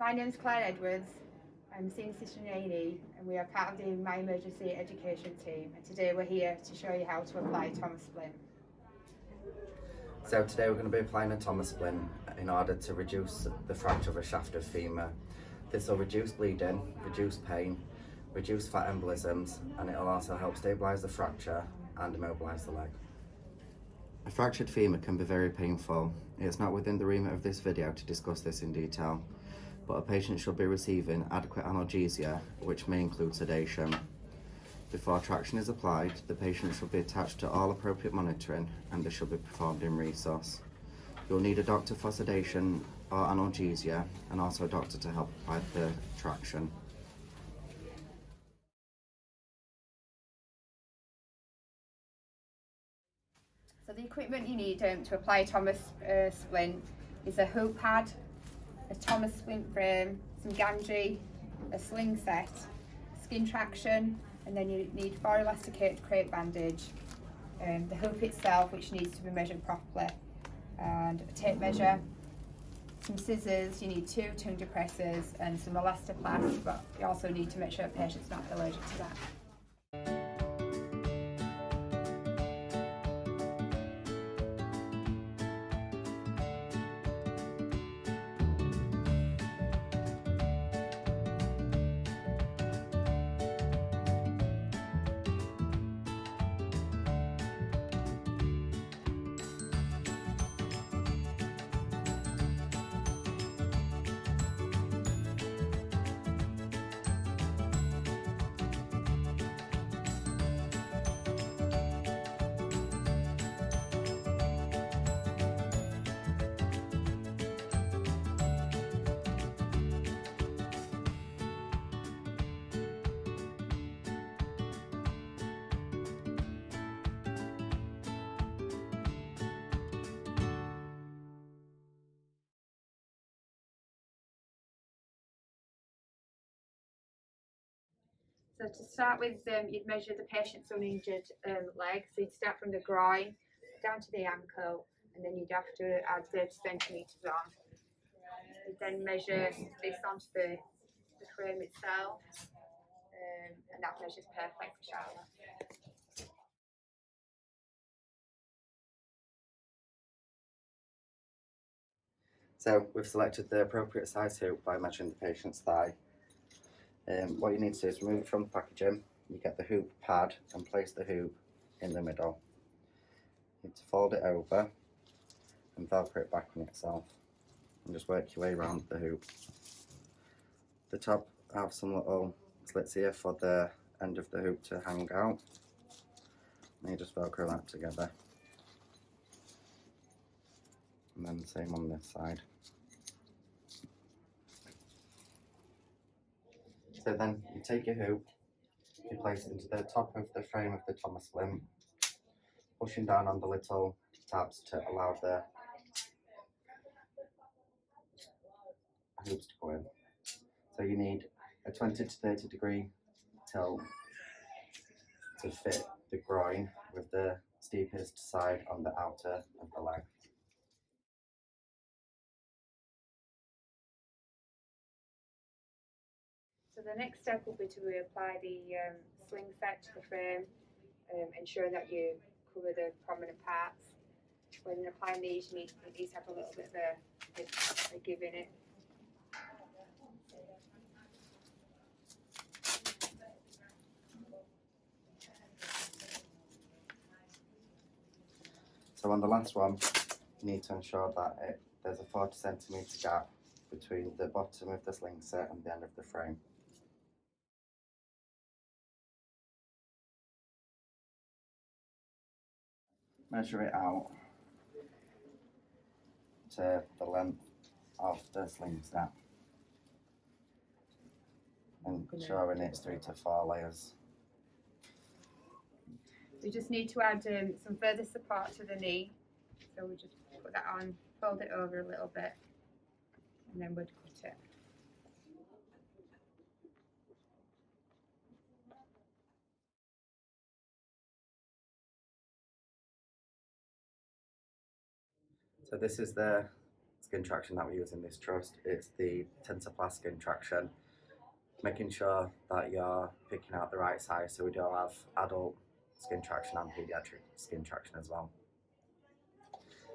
My name is Claire Edwards. I'm a senior assistant in A&E and we are part of the MYED02 education team, and today we're here to show you how to apply Thomas splint. So today we're going to be applying a Thomas splint in order to reduce the fracture of a shaft of femur. This will reduce bleeding, reduce pain, reduce fat embolisms, and it will also help stabilise the fracture and immobilise the leg. A fractured femur can be very painful. It's not within the remit of this video to discuss this in detail, but a patient should be receiving adequate analgesia, which may include sedation. Before traction is applied, the patient should be attached to all appropriate monitoring and this should be performed in resus. You'll need a doctor for sedation or analgesia and also a doctor to help apply the traction. So the equipment you need to apply a Thomas splint is a hoop pad, a Thomas splint frame, some Ganji, a sling set, skin traction, and then you need 4 elasticated crepe bandage, the hoop itself which needs to be measured properly, and a tape measure, some scissors, you need 2 tongue depressors and some elastoplast, but you also need to make sure the patient's not allergic to that. So to start with, you'd measure the patient's uninjured leg. So you'd start from the groin down to the ankle, and then you'd have to add 30 centimetres on. You'd then measure this onto the frame itself, and that measure's perfect for Charlotte. So we've selected the appropriate size hoop by measuring the patient's thigh. What you need to do is remove it from the packaging. You get the hoop pad and place the hoop in the middle. You need to fold it over and velcro it back on itself and just work your way around the hoop. The top have some little slits here for the end of the hoop to hang out, and you just velcro that together, and then the same on this side. So then you take your hoop, you place it into the top of the frame of the Thomas splint, pushing down on the little tabs to allow the hoops to go in. So you need a 20 to 30 degree tilt to fit the groin with the steepest side on the outer of the leg. So the next step will be to apply the sling set to the frame, ensure that you cover the prominent parts. When applying these, you need to have a little bit of a give in it. So on the last one, you need to ensure that there's a 40 centimetre gap between the bottom of the sling set and the end of the frame. Measure it out to the length of the sling set, and ensuring it's 3 to 4 layers. We just need to add some further support to the knee. So we just put that on, fold it over a little bit, and then we'd cut it. So this is the skin traction that we use in this trust. It's the Tensorplast skin traction, making sure that you're picking out the right size, so we do have adult skin traction and pediatric skin traction as well.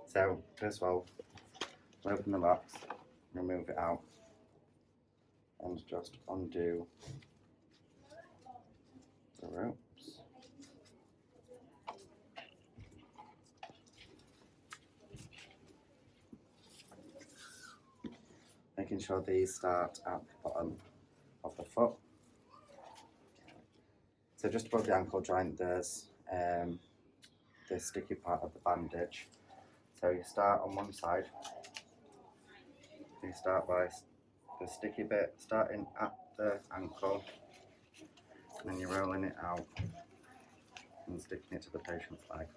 So first of all, we'll open the box, remove it out, and just undo the ropes. Making sure these start at the bottom of the foot. So just above the ankle joint, there's the sticky part of the bandage. So you start on one side. You start by the sticky bit starting at the ankle, and then you're rolling it out and sticking it to the patient's leg.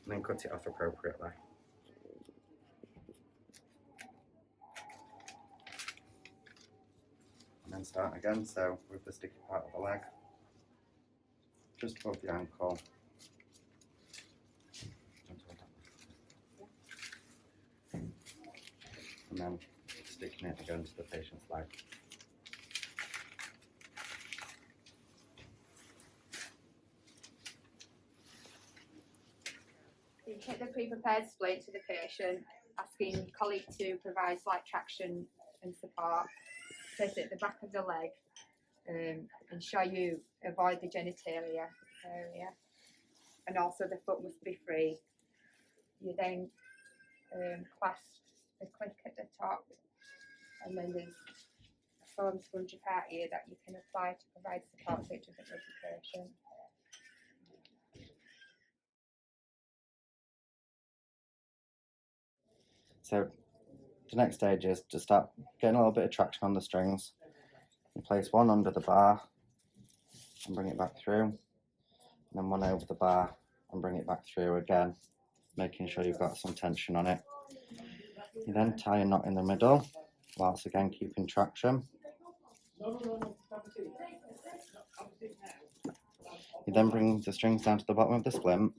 And then cut it off appropriately. And then start again, so with the sticky part of the leg, just above the ankle. And then sticking it again to the patient's leg. You take the pre-prepared splint to the patient, asking your colleague to provide slight traction and support. Place it at the back of the leg, ensure you avoid the genitalia area, and also the foot must be free. You then clasp the click at the top, and then there's a foam spongy part here that you can apply to provide support so it doesn't rub the patient. So the next stage is to start getting a little bit of traction on the strings. You place one under the bar and bring it back through, and then one over the bar and bring it back through again, making sure you've got some tension on it. You then tie a knot in the middle, whilst again keeping traction. You then bring the strings down to the bottom of the splint,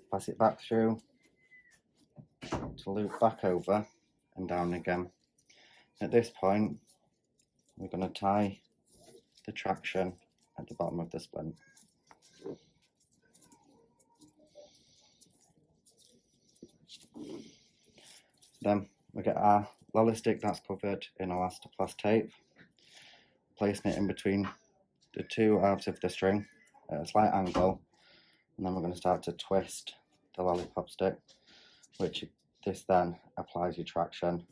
pass it back through to loop back over and down again. At this point, we're going to tie the traction at the bottom of the splint. Then we get our lolly stick that's covered in elastoplast tape, placing it in between the two halves of the string at a slight angle, and then we're going to start to twist the lollipop stick, which this then applies your traction.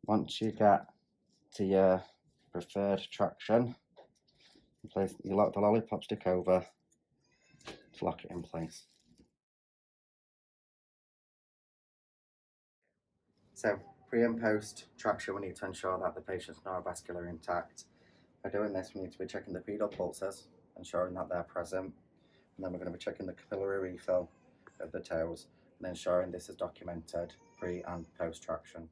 Once you get to your preferred traction, you lock the lollipop stick over to lock it in place. So pre and post traction, we need to ensure that the patient's neurovascular intact. By doing this, we need to be checking the pedal pulses, ensuring that they're present, and then we're going to be checking the capillary refill of the toes and ensuring this is documented pre and post traction.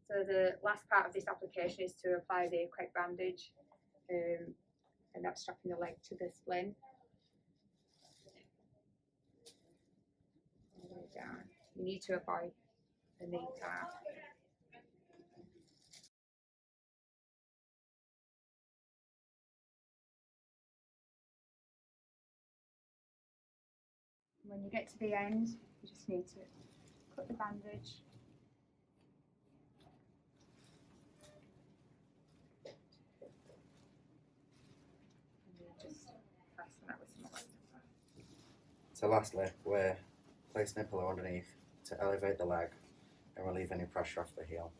So the last part of this application is to apply the correct bandage, and that's strapping the leg to the splint. Down. You need to avoid the knee part. When you get to the end, you just need to cut the bandage. And you just fasten that with some elastic. So lastly, we're placing a pillow underneath to elevate the leg and relieve any pressure off the heel.